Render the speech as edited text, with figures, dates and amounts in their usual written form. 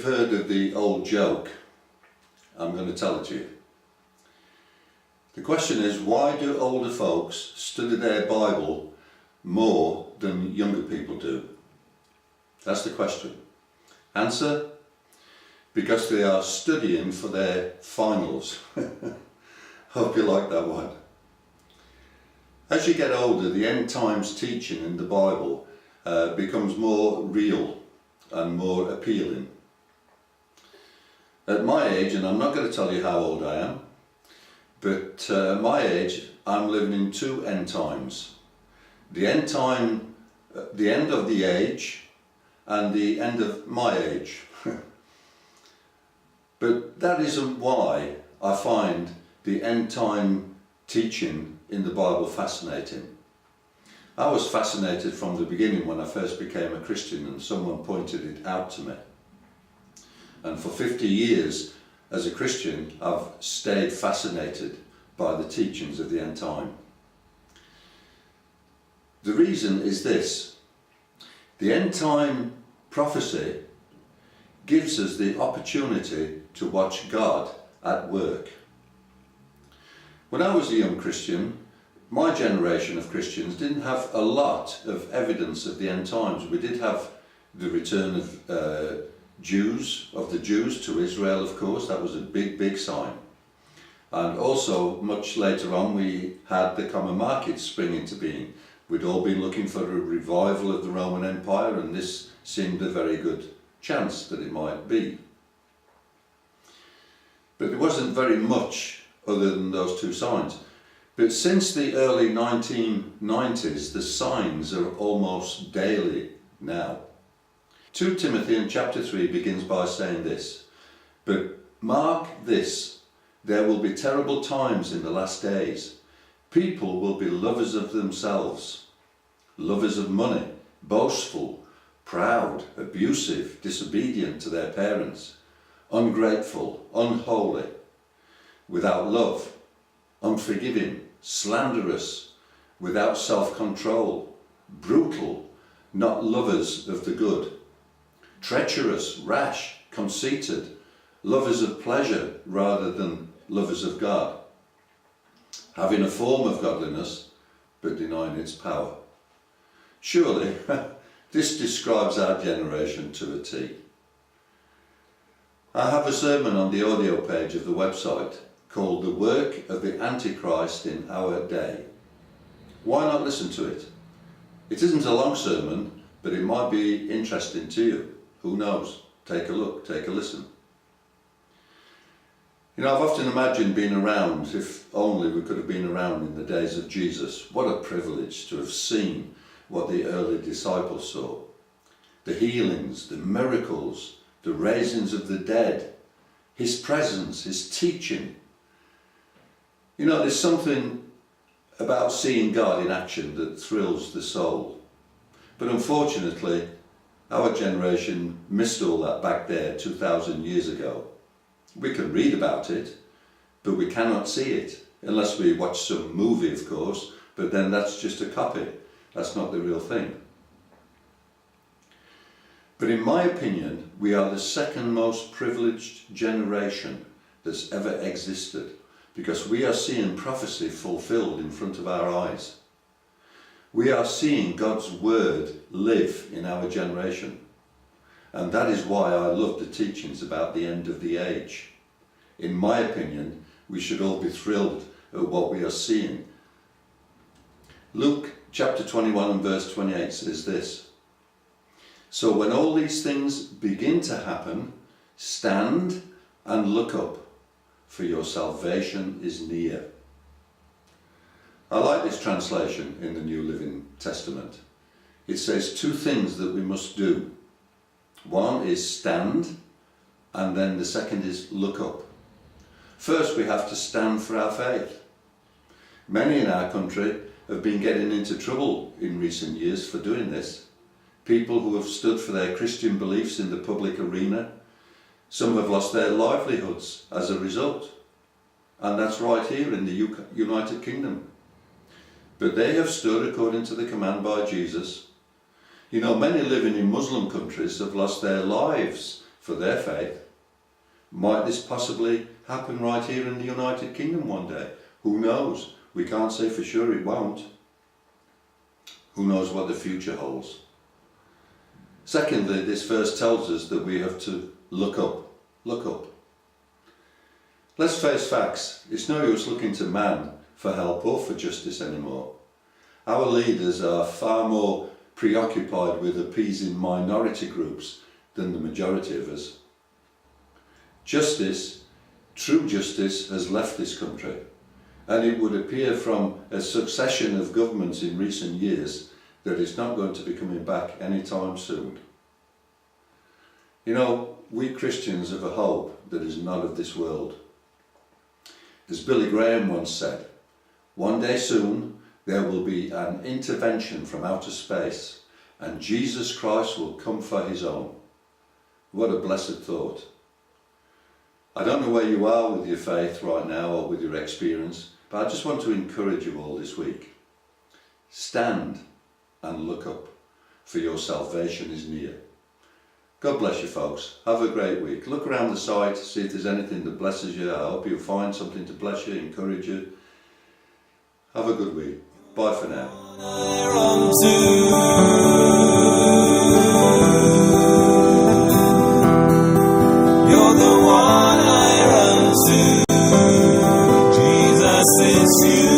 heard of the old joke, I'm going to tell it to you. The question is, why do older folks study their Bible more than younger people do? That's the question. Answer: because they are studying for their finals. Hope you like that one. As you get older, the end times teaching in the Bible becomes more real and more appealing. At my age, and I'm not going to tell you how old I am, but at my age, I'm living in two end times. The end time, the end of the age, and the end of my age. But that isn't why I find the end time teaching in the Bible fascinating. I was fascinated from the beginning when I first became a Christian and someone pointed it out to me. And for 50 years as a Christian, I've stayed fascinated by the teachings of the end time. The reason is this: the end time prophecy gives us the opportunity to watch God at work. When I was a young Christian, my generation of Christians didn't have a lot of evidence of the end times. We did have the return of the Jews to Israel, of course. That was a big sign. And also, much later on, we had the common market spring into being. We'd all been looking for a revival of the Roman Empire, and this seemed a very good chance that it might be. But there wasn't very much other than those two signs. But since the early 1990s, the signs are almost daily now. 2 Timothy in chapter 3 begins by saying this: "But mark this, there will be terrible times in the last days. People will be lovers of themselves, lovers of money, boastful, proud, abusive, disobedient to their parents, ungrateful, unholy, without love, unforgiving, slanderous, without self-control, brutal, not lovers of the good, treacherous, rash, conceited, lovers of pleasure rather than lovers of God, having a form of godliness but denying its power." Surely this describes our generation to a T. I have a sermon on the audio page of the website called "The Work of the Antichrist in Our Day." Why not listen to it? It isn't a long sermon, but it might be interesting to you. Who knows? Take a look, take a listen. You know, I've often imagined being around, if only we could have been around in the days of Jesus. What a privilege to have seen what the early disciples saw. The healings, the miracles, the raisings of the dead, his presence, his teaching. You know, there's something about seeing God in action that thrills the soul. But unfortunately, our generation missed all that back there 2,000 years ago. We can read about it, but we cannot see it, unless we watch some movie, of course, but then that's just a copy. That's not the real thing. But in my opinion, we are the second most privileged generation that's ever existed, because we are seeing prophecy fulfilled in front of our eyes. We are seeing God's word live in our generation. And that is why I love the teachings about the end of the age. In my opinion, we should all be thrilled at what we are seeing. Luke chapter 21 and verse 28 says this: "So when all these things begin to happen, stand and look up, for your salvation is near." I like this translation in the New Living Testament. It says two things that we must do. One is stand, and then the second is look up. First, we have to stand for our faith. Many in our country have been getting into trouble in recent years for doing this. People who have stood for their Christian beliefs in the public arena. Some have lost their livelihoods as a result. And that's right here in the United Kingdom. But they have stood according to the command by Jesus. You know, many living in Muslim countries have lost their lives for their faith. Might this possibly happen right here in the United Kingdom one day? Who knows? We can't say for sure it won't. Who knows what the future holds? Secondly, this verse tells us that we have to look up. Look up. Let's face facts. It's no use looking to man for help or for justice anymore. Our leaders are far more preoccupied with appeasing minority groups than the majority of us. Justice, true justice, has left this country, and it would appear from a succession of governments in recent years that it's not going to be coming back anytime soon. You know, we Christians have a hope that is not of this world. As Billy Graham once said, one day soon there will be an intervention from outer space and Jesus Christ will come for his own. What a blessed thought. I don't know where you are with your faith right now or with your experience, but I just want to encourage you all this week. Stand and look up, for your salvation is near. God bless you folks. Have a great week. Look around the site, see if there's anything that blesses you. I hope you'll find something to bless you, encourage you. Have a good week. Bye for now. You're the one I run to. Jesus is you.